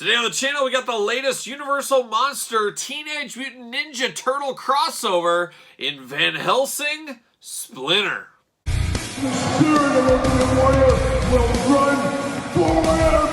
Today on the channel, we got the latest Universal Monster Teenage Mutant Ninja Turtle crossover in Van Helsing Splinter. The spirit of Ultimate Warrior will run forever!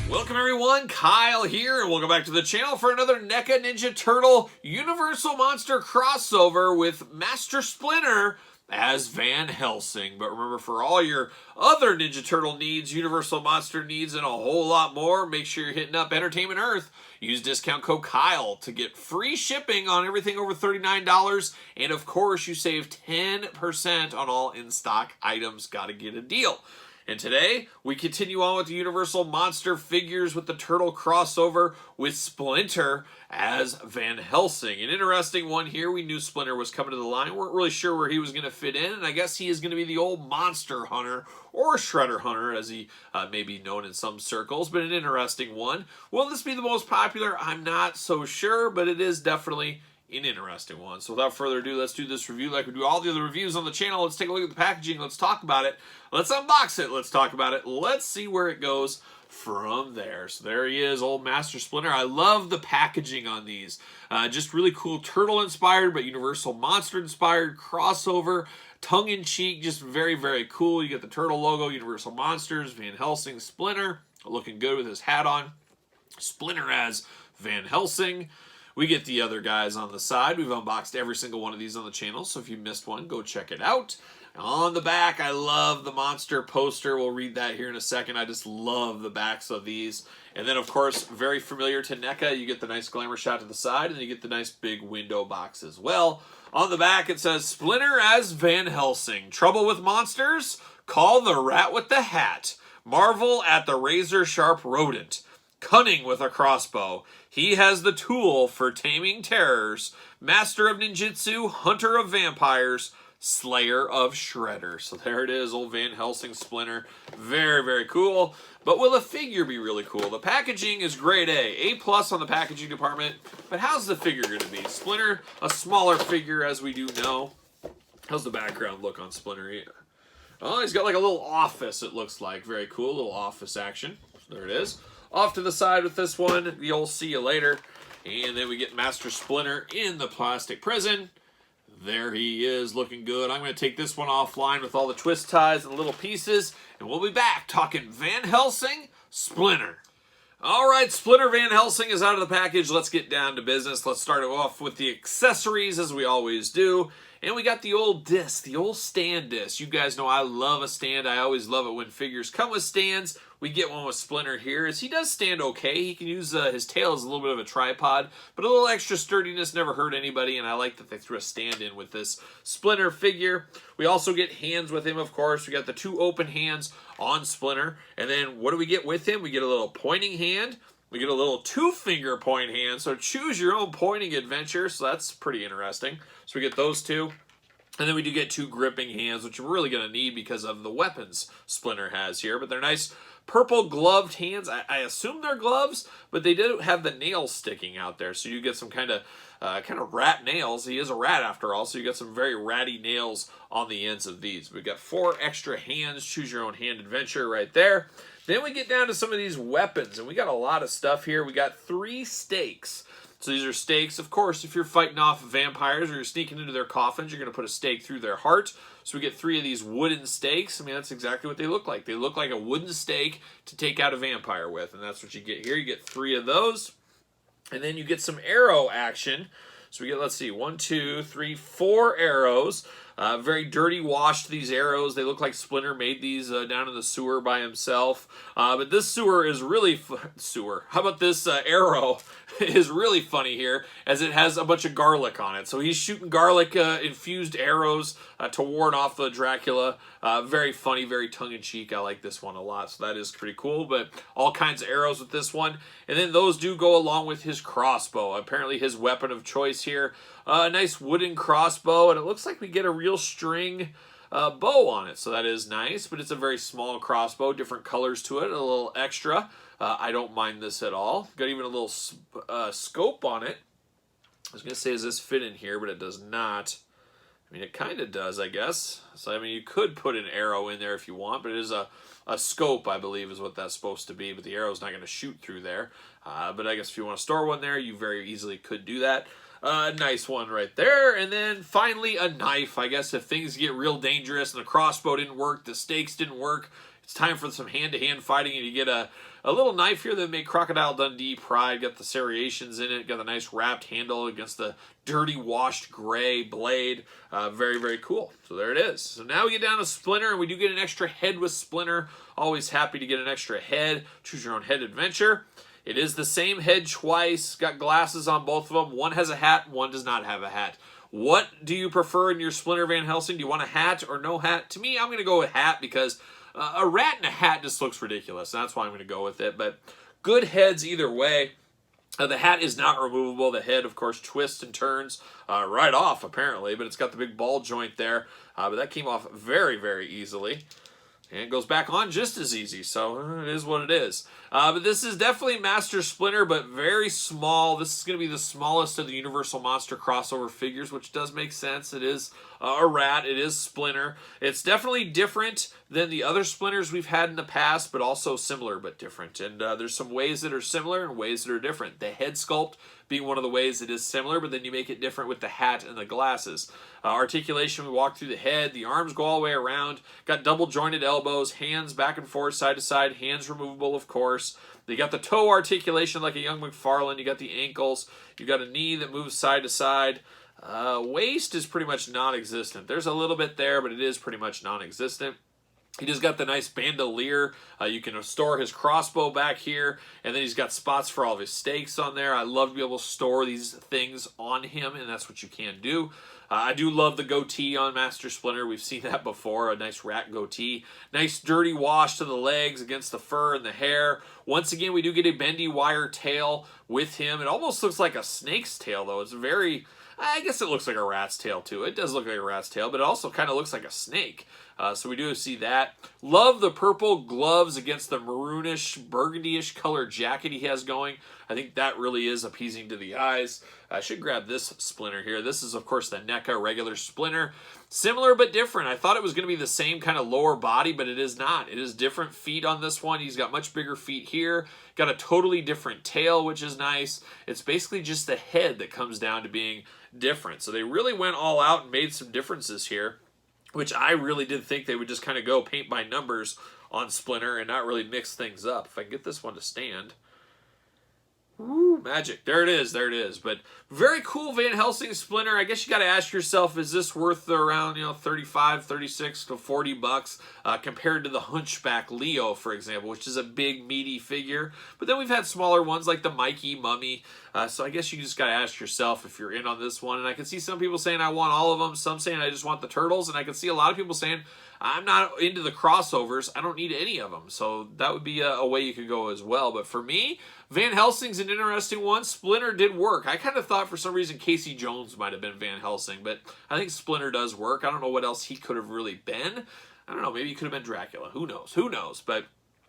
Welcome everyone, Kyle here, and welcome back to the channel for another NECA Ninja Turtle Universal Monster crossover with Master Splinter as Van Helsing. But remember, for all your other Ninja Turtle needs, Universal Monster needs, and a whole lot more, make sure you're hitting up Entertainment Earth. Use discount code Kyle to get free shipping on everything over $39, and of course, you save 10% on all in-stock items. Gotta get a deal. And today, we continue on with the Universal Monster figures with the Turtle crossover with Splinter as Van Helsing. An interesting one here. We knew Splinter was coming to the line. Weren't really sure where he was going to fit in, and I guess he is going to be the old Monster Hunter, or Shredder Hunter, as he may be known in some circles, but an interesting one. Will this be the most popular? I'm not so sure, but it is definitely an interesting one. So without further ado, let's do this review like we do all the other reviews on the channel. Let's take a look at the packaging. Let's talk about it. Let's unbox it. Let's talk about it. Let's see where it goes from there. So there he is, old Master Splinter. I love the packaging on these. Just really cool turtle inspired, but Universal Monster inspired crossover. Tongue-in-cheek, just very, very cool. You get the turtle logo, Universal Monsters, Van Helsing, Splinter. Looking good with his hat on. Splinter as Van Helsing. We get the other guys on the side. We've unboxed every single one of these on the channel, so if you missed one, go check it out. On the back, I love the monster poster. We'll read that here in a second. I just love the backs of these. And then, of course, very familiar to NECA, you get the nice glamour shot to the side, and then you get the nice big window box as well. On the back, it says, Splinter as Van Helsing. Trouble with monsters? Call the rat with the hat. Marvel at the razor-sharp rodent. Cunning with a crossbow. He has the tool for taming terrors. Master of ninjutsu, hunter of vampires, slayer of shredders. So there it is, old Van Helsing Splinter. Very, very cool. But will the figure be really cool? The packaging is grade A. A+ on the packaging department. But how's the figure going to be? Splinter, a smaller figure as we do know. How's the background look on Splinter? Oh, he's got like a little office, it looks like. Very cool, little office action. So there it is. Off to the side with this one, the old see you later. And then we get Master Splinter in the plastic prison. There he is, looking good. I'm going to take this one offline with all the twist ties and little pieces. And we'll be back talking Van Helsing Splinter. All right, Splinter Van Helsing is out of the package. Let's get down to business. Let's start off with the accessories, as we always do. And we got the old disc, the old stand disc. You guys know I love a stand. I always love it when figures come with stands. We get one with Splinter here, as he does stand okay. He can use his tail as a little bit of a tripod, but a little extra sturdiness never hurt anybody, and I like that they threw a stand in with this Splinter figure. We also get hands with him, of course. We got the two open hands on Splinter, and then what do we get with him? We get a little pointing hand. We get a little two-finger point hand, so choose your own pointing adventure, so that's pretty interesting. So we get those two. And then we do get two gripping hands, which we're really going to need because of the weapons Splinter has here. But they're nice purple gloved hands. I assume they're gloves, but they do have the nails sticking out there. So you get some kind of rat nails. He is a rat after all, so you get some very ratty nails on the ends of these. We've got 4 extra hands. Choose your own hand adventure right there. Then we get down to some of these weapons, and we got a lot of stuff here. We got 3 stakes. So these are stakes. Of course, if you're fighting off vampires or you're sneaking into their coffins, you're going to put a stake through their heart. So we get 3 of these wooden stakes. I mean, that's exactly what they look like. They look like a wooden stake to take out a vampire with, and that's what you get here. You get 3 of those, and then you get some arrow action. So we get, let's see, 1, 2, 3, 4 arrows. Very dirty washed, these arrows. They look like Splinter made these down in the sewer by himself. But this sewer is really... How about this arrow is really funny here, as it has a bunch of garlic on it. So he's shooting garlic-infused arrows to ward off the Dracula. Very funny, very tongue-in-cheek. I like this one a lot, so that is pretty cool. But all kinds of arrows with this one. And then those do go along with his crossbow. Apparently his weapon of choice here. A nice wooden crossbow, and it looks like we get a real string bow on it, so that is nice, but it's a very small crossbow, different colors to it, a little extra. I don't mind this at all. Got even a little scope on it. I was going to say, does this fit in here, but it does not. I mean, it kind of does, I guess. So, I mean, you could put an arrow in there if you want, but it is a scope, I believe, is what that's supposed to be. But the arrow's not going to shoot through there. But I guess if you want to store one there, you very easily could do that. Nice one right there. And then finally, a knife. I guess if things get real dangerous and the crossbow didn't work, the stakes didn't work, it's time for some hand-to-hand fighting, and you get a little knife here that made Crocodile Dundee pride. Got the serrations in it. Got the nice wrapped handle against the dirty washed gray blade. Very, very cool. So there it is. So now we get down to Splinter, and we do get an extra head with Splinter. Always happy to get an extra head. Choose your own head adventure. It is the same head twice. Got glasses on both of them. One has a hat, one does not have a hat. What do you prefer in your Splinter Van Helsing? Do you want a hat or no hat? To me, I'm going to go with hat because a rat in a hat just looks ridiculous. That's why I'm going to go with it. But good heads either way. The hat is not removable. The head, of course, twists and turns right off, apparently. But it's got the big ball joint there. But that came off very, very easily. And it goes back on just as easy, so it is what it is. But this is definitely Master Splinter, but very small. This is going to be the smallest of the Universal Monster crossover figures, which does make sense. It is a rat. It is Splinter. It's definitely different than the other Splinters we've had in the past, but also similar but different. And there's some ways that are similar and ways that are different. The head sculpt being one of the ways it is similar, but then you make it different with the hat and the glasses. Articulation, we walk through the head. The arms go all the way around. Got double jointed elbows, hands back and forth, side to side, hands removable, of course. You got the toe articulation like a young McFarlane. You got the ankles. You got a knee that moves side to side. Waist is pretty much non-existent. There's a little bit there, but it is pretty much non-existent. He just got the nice bandolier. You can store his crossbow back here, and then he's got spots for all of his stakes on there. I love to be able to store these things on him, and that's what you can do. I do love the goatee on Master Splinter. We've seen that before, a nice rat goatee. Nice dirty wash to the legs against the fur and the hair. Once again, we do get a bendy wire tail with him. It almost looks like a snake's tail, though. It's very... I guess it looks like a rat's tail, too. It does look like a rat's tail, but it also kind of looks like a snake. So we do see that. Love the purple gloves against the maroonish, burgundy-ish color jacket he has going. I think that really is appeasing to the eyes. I should grab this Splinter here. This is, of course, the NECA regular Splinter. Similar but different. I thought it was going to be the same kind of lower body, but it is not. It is different feet on this one. He's got much bigger feet here. Got a totally different tail, which is nice. It's basically just the head that comes down to being different. So they really went all out and made some differences here, which I really did think they would just kind of go paint by numbers on Splinter and not really mix things up. If I can get this one to stand. Woo, magic. There it is. There it is. But very cool Van Helsing Splinter. I guess you got to ask yourself, is this worth around, 35, 36 to 40 bucks compared to the Hunchback Leo, for example, which is a big, meaty figure. But then we've had smaller ones like the Mikey Mummy. So I guess you just got to ask yourself if you're in on this one. And I can see some people saying I want all of them. Some saying I just want the turtles. And I can see a lot of people saying I'm not into the crossovers. I don't need any of them. So that would be a way you could go as well. But for me, Van Helsing's an interesting one. Splinter did work. I kind of thought for some reason Casey Jones might have been Van Helsing, but I think Splinter does work. I don't know what else he could have really been. I don't know. Maybe he could have been Dracula. Who knows? Who knows? But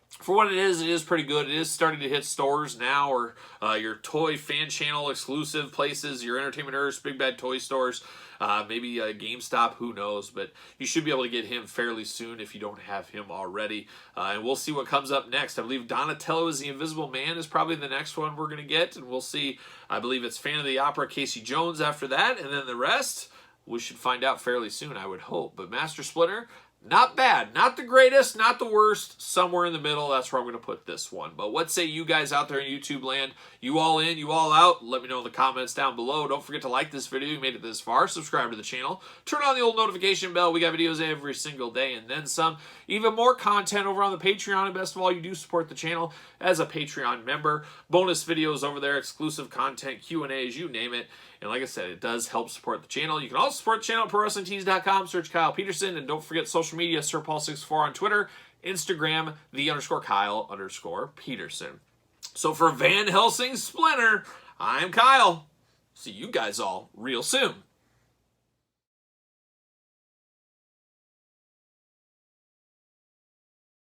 for what it is pretty good. It is starting to hit stores now, or your toy fan channel exclusive places, your Entertainment Earth, Big Bad Toy Stores, maybe GameStop, who knows. But you should be able to get him fairly soon if you don't have him already. And we'll see what comes up next. I believe Donatello as the Invisible Man is probably the next one we're going to get. And we'll see. I believe it's Fan of the Opera Casey Jones after that. And then the rest, we should find out fairly soon, I would hope. But Master Splinter, not bad. Not the greatest, not the worst. Somewhere in the middle, that's where I'm going to put this one. But what say you guys out there in YouTube land? You all in, you all out? Let me know in the comments down below. Don't forget to like this video. You made it this far. Subscribe to the channel. Turn on the old notification bell. We got videos every single day and then some. Even more content over on the Patreon. And best of all, you do support the channel as a Patreon member. Bonus videos over there, exclusive content, Q&As, you name it. And like I said, it does help support the channel. You can also support the channel at ProWrestlingTees.com. Search Kyle Peterson. And don't forget social media, SirPaul64 on Twitter, Instagram, _Kyle_Peterson. So for Van Helsing Splinter, I'm Kyle. See you guys all real soon.